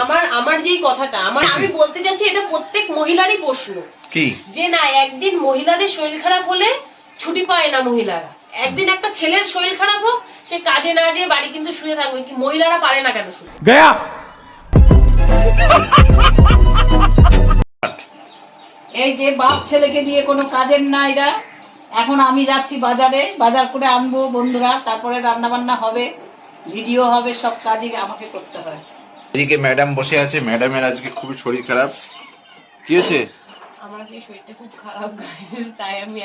আমার আমার যেই কথাটা আমি বলতে চাচ্ছি এটা প্রত্যেক মহিলারই প্রশ্ন কি যে না একদিন মহিলাদের শরীর খারাপ হলে ছুটি পায় না মহিলারা, একদিন একটা ছেলের শরীর খারাপ হোক সে কাজে না যেয়ে বাড়ি কিন্তু শুয়ে থাকবে, কি মহিলারা পারে না কেন শুয়ে? গয়া এই যে বাপ ছেলেকে দিয়ে কোনো কাজের না এরা। এখন আমি যাচ্ছি বাজারে, বাজার করে আনবো বন্ধুরা, তারপরে রান্না বান্না হবে, ভিডিও হবে, সব কাজই আমাকে করতে হয়। এদিকে ম্যাডাম বসে আছে, ম্যাডামের আজকে খুবই শরীর খারাপ। কি হয়েছে? আমার আজকে শরীরটা খুব খারাপ গাইস, তাই আমি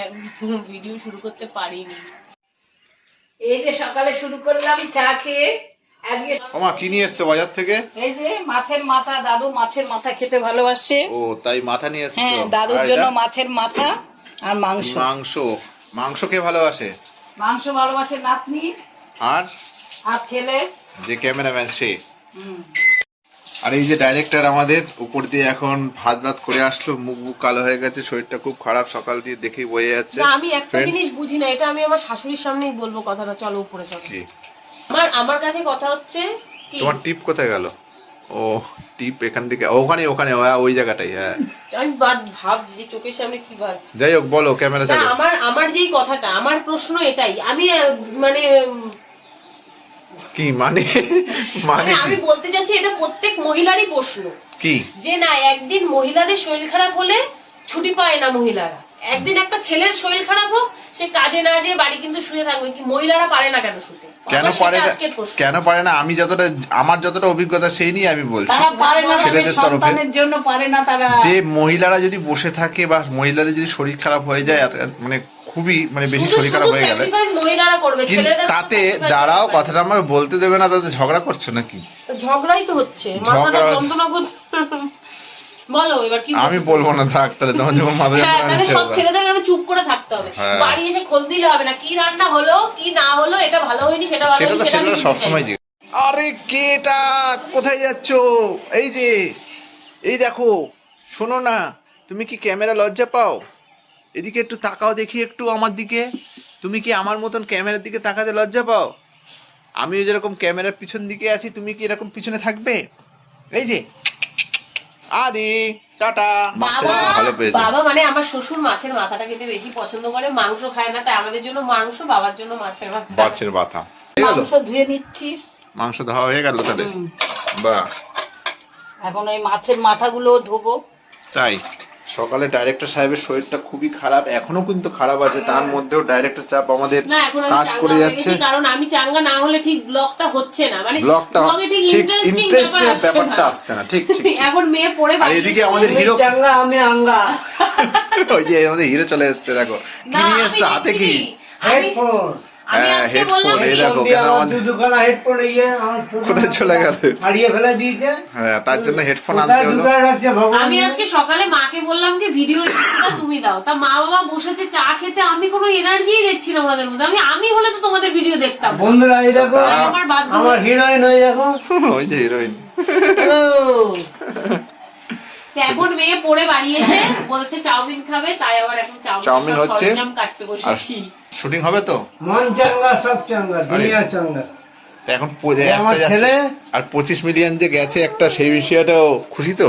ভিডিও শুরু করতে পারিনি। এই যে সকালে শুরু করলাম চা খেয়ে। আজকে ওমা কি নিয়ে এসছো বাজার থেকে? এই যে মাছের মাথা, দাদু মাছের মাথা খেতে ভালোবাসে। ও তাই মাথা নিয়ে এসছো? হ্যাঁ, দাদুর জন্য মাছের মাথা আর মাংস। মাংস মাংস কে ভালোবাসে? মাংস ভালোবাসে নাতনি আর আর ছেলে যে ক্যামেরাম্যান সে। আর এই যে ডাইরেক্টর আমাদের উপর দিয়ে এখন ভাত করে আসলো, মুখ কালো হয়ে গেছে, শরীরটা খুব খারাপ, সকাল দিয়ে দেখেই বোঝা যাচ্ছে। না আমি একটা জিনিস বুঝি না, এটা আমি আমার শাশুড়ির সামনেই বলবো কথাটা, চলো উপরে চলো। কি? আমার কাছে কথা হচ্ছে কি, তোমার টিপ কোথায় গেল? ও টিপ এখান থেকে ওখানে ওখানে ওই জায়গাটাই। হ্যাঁ আমি ভাবছি যে চোখের সামনে কি ভাবছি। যাই হোক বলো, ক্যামেরা চালু। আমার যেই কথাটা, আমার প্রশ্ন এটাই, আমি মানে কি মানে মানে আমি বলতে চাচ্ছি এটা প্রত্যেক মহিলারই প্রশ্ন কি যে না একদিন মহিলাদের শরীর খারাপ হলে ছুটি পায় না মহিলারা, একদিন একটা ছেলের শরীর খারাপ হোক সে কাজে না যেয়ে বাড়ি কিন্তু শুয়ে থাকবে, কি মহিলারা পারে না কেন শুতে? কেন পারে না? আমি আমার যতটা অভিজ্ঞতা সেই নিয়ে আমি বলছি। তারা পারে না, ছেলেদের তরফে সন্তানের জন্য পারে না তারা। যে মহিলারা যদি বসে থাকে বা মহিলাদের যদি শরীর খারাপ হয়ে যায়, মানে খুবই মানে বেশি শরীর খারাপ হয়ে গেলে তাতে দাঁড়াও, কথাটা আমার বলতে দেবে না, তাতে ঝগড়া করছো নাকি? ঝগড়াই তো হচ্ছে, মাথাটা যন্ত্রণা করছে। বলো এবার কি? আমি বলবো না, থাক তাহলে তোমার যখন মাথা তাহলে সব ছেলেদের আমি চুপ করে থাকতে হবে, বাড়ি এসে খোঁজ দিলে হবে না কি রান্না হলো কি না হলো, এটা ভালো হয়নি সেটা ভালো হয়নি, সেটা সবসময়। আরে কে এটা? কোথায় যাচ্ছ? এই যে এই দেখো, শোনো না, তুমি কি ক্যামেরা লজ্জা পাও? এদিকে একটু তাকাও দেখি, একটু আমার দিকে। তুমি কি আমার মতন ক্যামেরার দিকে তাকাতে লজ্জা পাও? আমিও যেরকম ক্যামেরার পিছন দিকে আছি, তুমি কি এরকম পিছনে থাকবে? এই যে আদি টাটা। ভালো পেয়েছে বাবা, মানে আমার শ্বশুর মাছের মাথাটা খেতে বেশি পছন্দ করে, মাংস খায় না, তাই আমাদের জন্য মাংস, বাবার জন্য মাছের মাথা। মাছের মাথা মাংস ধুয়ে নিচ্ছি। মাংস ধোয়া হয়ে গেল তাহলে? বাহ, এখন ওই মাছের মাথাগুলো ধোবো। তাই সকালে ডাইরেক্টর সাহেবের শরীরটা খুবই খারাপ, এখনো কিন্তু খারাপ আছে, তার মধ্যেও ডাইরেক্টর সাহেব আমাদের কাজ করে যাচ্ছে। কারণ আমি চাঙ্গা না হলে ঠিক ব্লগটা হচ্ছে না, মানে ব্লগটা ঠিক ইন্টারেস্টিং ব্যাপারটা আসছে না। ঠিক ঠিক। এখন মেয়ে পড়ে আর এদিকে আমাদের হিরো চাঙ্গা, আমি আঙ্গা। ওই যে আমাদের হিরো চলে এসেছে, দেখো কি নিয়ে এসেছে হাতে। কি? হেডফোন। আমি আজকে বললাম এই দেখো কেন আমাদের দুখানা হেডফোন কোথায় চলে গেল, হারিয়ে ফেলে দিয়েছে। হ্যাঁ তার জন্য হেডফোন আনতে হলো। আমি আজকে সকালে মাকে বললাম যে ভিডিও তুমি দাও, তা মা বাবা বসেছে চা খেতে, আমি কোনো এনার্জি দেখছি না ওনাদের মধ্যে। আমি হলে তো তোমাদের ভিডিও দেখতাম। বন্ধুরা এই দেখো আমার হিরোইন, ওই দেখো ওই যে হিরোইন। এখন মেয়ে পড়ে বাড়ি এসে বলছে চাউমিন খাবে, তাই আবার এখন চাউমিন হচ্ছে, কাটতে বসেছি। শুটিং হবে তো? মন চাঙ্গা সব চাঙ্গা, দুনিয়া চাঙ্গা। এখন আর 25 মিলিয়ন যে গেছে একটা, সেই বিষয়টাও খুশি তো?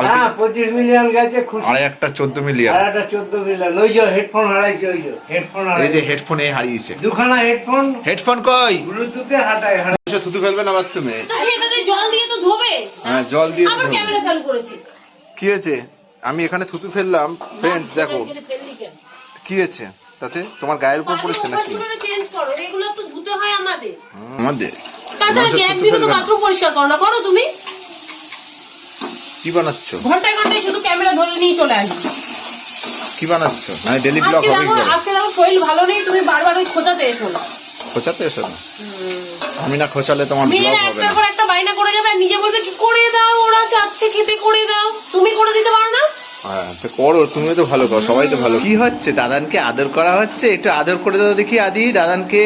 হ্যাঁ 25 মিলিয়ন গেছে খুশি। আর একটা 14 মিলিয়ন। আর একটা 14 মিলিয়ন। ওই যে হেডফোন হারাইছে, ওই যে হেডফোন হারাইছে। এই যে হেডফোন হারিয়েছে। দুখানা হেডফোন। হেডফোন কই? ব্লুটুথে হারাইছে। থুতু ফেলবে না বাদ তুমি? তো সেটাতে জল দিয়ে তো ধোবে। হ্যাঁ জল দিয়ে আবার ক্যামেরা চালু করেছি। কি হয়েছে? আমি এখানে থুতু ফেললাম ফ্রেন্ডস, দেখো কি হয়েছে তাতে? তোমার গায়ের উপর পড়েছে নাকি? চেঞ্জ করো, এগুলো তো ধুতে হয় আমাদের। আমাদের তাছাড়া কি একদিনও তো বাথরুম পরিষ্কার করো না? করো তুমি। কি বানাচ্ছো? ঘন্টায় ঘন্টায় শুধু ক্যামেরা ধরে নিয়ে চলে আসবে। কি বানাচ্ছো? মানে ডেইলি ব্লগ হবে কি? আজকে দেখো শরীর ভালো নেই, তুমি বারবার ওই খোঁচাতে এসো না। খোঁচাতে এসো না? আমি না খোঁচালে তোমার ব্লগ হবে না। একটার পর একটা বাইনা করে যাবে, আর নিজে বলবে কি করে দাও, ওরা চাচ্ছে খেতে করে দাও, তুমি করে দিতে পারো না? হ্যাঁ তো করো, তুমিও তো ভালো করো, সবাই তো ভালো। কি হচ্ছে? দাদানকে আদর করা হচ্ছে, একটু আদর করে দাও দেখি আদি দাদানকে।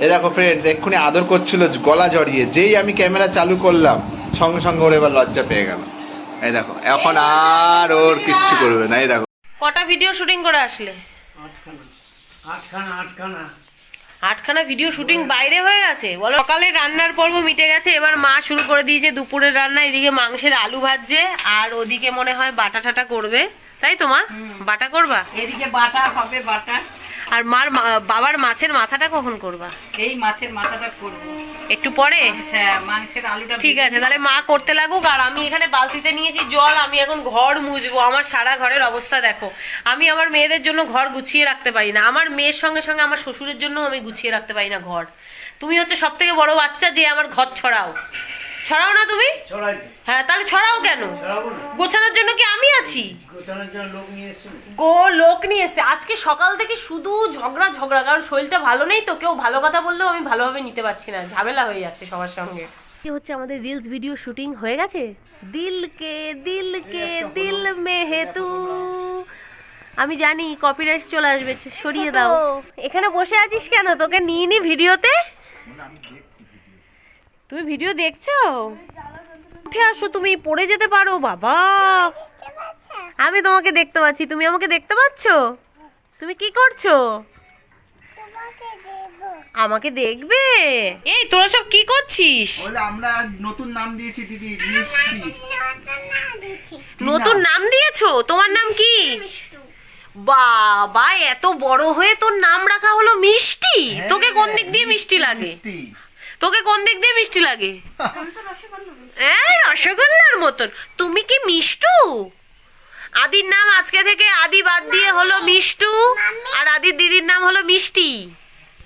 এ দেখো ফ্রেন্ডস, এক্ষুনি আদর করছিল গলা জড়িয়ে, যেই আমি ক্যামেরা চালু করলাম সঙ্গে সঙ্গে ওর এবার লজ্জা পেয়ে গেল। এই দেখো এখন আর ওর কিচ্ছু করবে না। এই দেখো কটা ভিডিও শুটিং করে আসলে? 8খানা ভিডিও শুটিং বাইরে হয়ে গেছে বলো। সকালে রান্নার পর্ব মিটে গেছে, এবার মা শুরু করে দিয়েছে দুপুরের রান্না। এদিকে মাংসের আলু ভাজছে, আর ওদিকে মনে হয় বাটা টাটা করবে, তাই তো মা? বাটা করবা? এদিকে বাটা হবে, বাটা। আর বাবার মাছের মাথাটা কখন করবা? এই মাছের মাথাটা করব একটু পরে। মাংসের আলুটা ঠিক আছে, তাহলে মা করতে লাগুক, আর আমি এখানে বালতিতে নিয়েছি জল। আমি এখন ঘর মুছবো। আমার সারা ঘরের অবস্থা দেখো। আমি আমার মেয়েদের জন্য ঘর গুছিয়ে রাখতে পারি না, আমার মেয়ের সঙ্গে সঙ্গে আমার শ্বশুরের জন্য আমি গুছিয়ে রাখতে পারি না ঘর। তুমি হচ্ছে সব থেকে বড় বাচ্চা, যে আমার ঘর ছড়াও। ছড়াও না তুমি? হ্যাঁ, তাহলে ছড়াও কেন? গোছানোর জন্য কি আমি আছি? লোক নিয়ে এসছে আজকে সকাল থেকে, শুধু ঝগড়া ঝগড়া। কারণ শরীরটা ভালো নেই তো, কেউ ভালো কথা বললেও আমি ভালোভাবে নিতে পারছি না, ঝামেলা হয়ে যাচ্ছে সবার সঙ্গে। কি হচ্ছে, আমাদের রিলস ভিডিও শুটিং হয়ে গেছে। দিল মে হে তু। আমি জানি কপিরাইট চলে আসবে, সরিয়ে দাও। এখানে বসে আছিস কেন? তোকে নিয়ে নি ভিডিওতে? তুমি ভিডিও দেখছো? উঠে আসো, তুমি পড়ে যেতে পারো বাবা। আমি তোমাকে দেখতে পাচ্ছি, তুমি আমাকে দেখতে পাচ্ছো? তুমি কি করছো? আমাকে দেখবে? এই তোরা সব কি করছিস? বলে আমরা নতুন নাম দিয়েছি দিদি, মিষ্টি। নতুন নাম দিয়েছো? তোমার নাম কি? বাবা, এত বড় হয়ে তোর নাম রাখা হলো মিষ্টি? তোকে কোন দিক দিয়ে মিষ্টি লাগে? তোকে কোন দিক দিয়ে মিষ্টি লাগে? রসগোল্লার মতন। তুমি কি মিষ্টু? আদির নাম আজকে থেকে আদি বাদ দিয়ে হলো মিষ্টু, আর আদির দিদির নাম হলো মিষ্টি।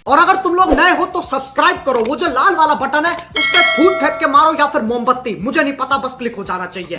और अगर तुम लोग नए हो तो सब्सक्राइब करो, वो जो लाल वाला बटन है उस पर फूट फेंक के मारो या फिर मोमबत्ती, मुझे नहीं पता, बस क्लिक हो जाना चाहिए।